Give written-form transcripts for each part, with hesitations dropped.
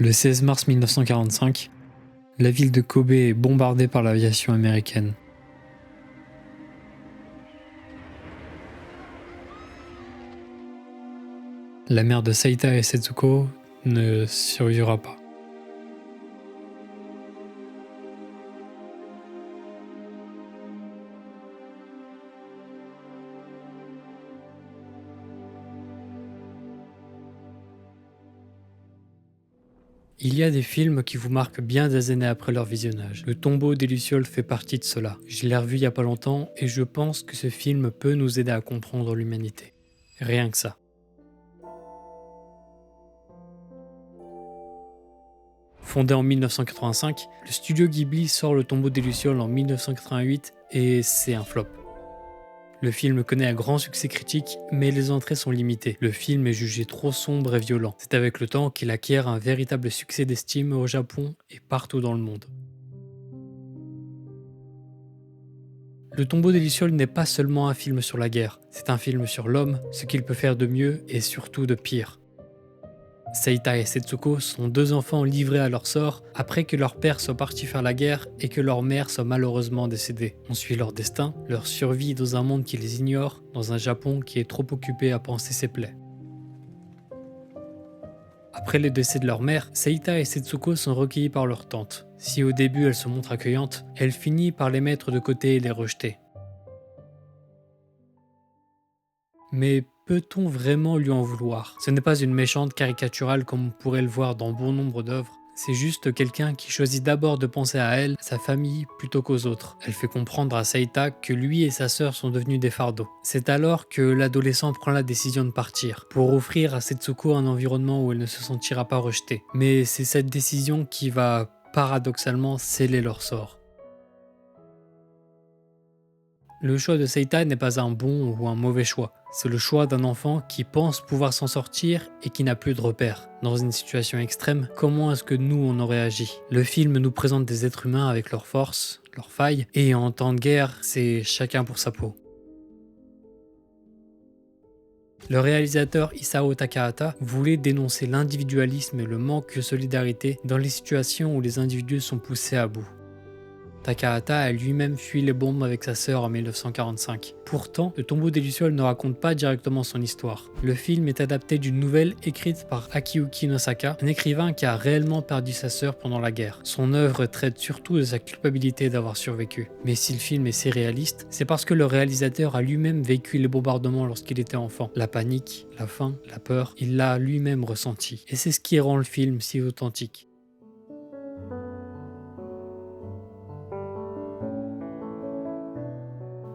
Le 16 mars 1945, la ville de Kobe est bombardée par l'aviation américaine. La mère de Seita et Setsuko ne survivra pas. Il y a des films qui vous marquent bien des années après leur visionnage. Le Tombeau des Lucioles fait partie de cela. Je l'ai revu il y a pas longtemps et je pense que ce film peut nous aider à comprendre l'humanité. Rien que ça. Fondé en 1985, le studio Ghibli sort Le Tombeau des Lucioles en 1988 et c'est un flop. Le film connaît un grand succès critique, mais les entrées sont limitées. Le film est jugé trop sombre et violent. C'est avec le temps qu'il acquiert un véritable succès d'estime au Japon et partout dans le monde. Le Tombeau des Lucioles n'est pas seulement un film sur la guerre, c'est un film sur l'homme, ce qu'il peut faire de mieux et surtout de pire. Seita et Setsuko sont deux enfants livrés à leur sort après que leur père soit parti faire la guerre et que leur mère soit malheureusement décédée. On suit leur destin, leur survie dans un monde qui les ignore, dans un Japon qui est trop occupé à panser ses plaies. Après le décès de leur mère, Seita et Setsuko sont recueillis par leur tante. Si au début elle se montre accueillante, elle finit par les mettre de côté et les rejeter. Mais peut-on vraiment lui en vouloir? Ce n'est pas une méchante caricaturale comme on pourrait le voir dans bon nombre d'œuvres. C'est juste quelqu'un qui choisit d'abord de penser à elle, à sa famille, plutôt qu'aux autres. Elle fait comprendre à Seita que lui et sa sœur sont devenus des fardeaux. C'est alors que l'adolescent prend la décision de partir, pour offrir à Setsuko un environnement où elle ne se sentira pas rejetée. Mais c'est cette décision qui va, paradoxalement, sceller leur sort. Le choix de Seita n'est pas un bon ou un mauvais choix. C'est le choix d'un enfant qui pense pouvoir s'en sortir et qui n'a plus de repères. Dans une situation extrême, comment est-ce que nous on aurait agi? Le film nous présente des êtres humains avec leurs forces, leurs failles, et en temps de guerre, c'est chacun pour sa peau. Le réalisateur Isao Takahata voulait dénoncer l'individualisme et le manque de solidarité dans les situations où les individus sont poussés à bout. Takahata a lui-même fui les bombes avec sa sœur en 1945. Pourtant, Le Tombeau des Lucioles ne raconte pas directement son histoire. Le film est adapté d'une nouvelle écrite par Akiyuki Nosaka, un écrivain qui a réellement perdu sa sœur pendant la guerre. Son œuvre traite surtout de sa culpabilité d'avoir survécu. Mais si le film est si réaliste, c'est parce que le réalisateur a lui-même vécu les bombardements lorsqu'il était enfant. La panique, la faim, la peur, il l'a lui-même ressenti. Et c'est ce qui rend le film si authentique.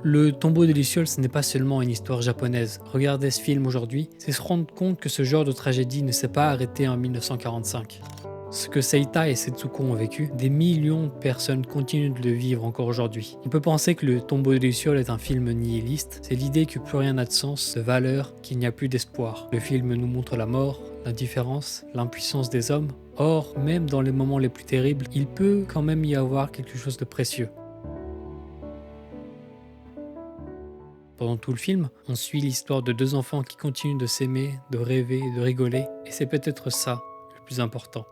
Le Tombeau des Lucioles, ce n'est pas seulement une histoire japonaise. Regarder ce film aujourd'hui, c'est se rendre compte que ce genre de tragédie ne s'est pas arrêté en 1945. Ce que Seita et Setsuko ont vécu, des millions de personnes continuent de le vivre encore aujourd'hui. On peut penser que Le Tombeau des Lucioles est un film nihiliste, c'est l'idée que plus rien n'a de sens, de valeur, qu'il n'y a plus d'espoir. Le film nous montre la mort, l'indifférence, l'impuissance des hommes. Or, même dans les moments les plus terribles, il peut quand même y avoir quelque chose de précieux. Pendant tout le film, on suit l'histoire de deux enfants qui continuent de s'aimer, de rêver, de rigoler, et c'est peut-être ça le plus important.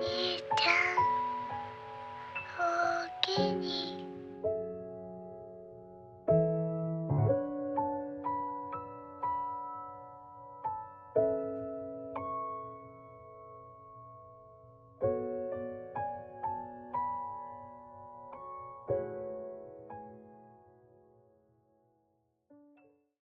兄ちゃんおおきに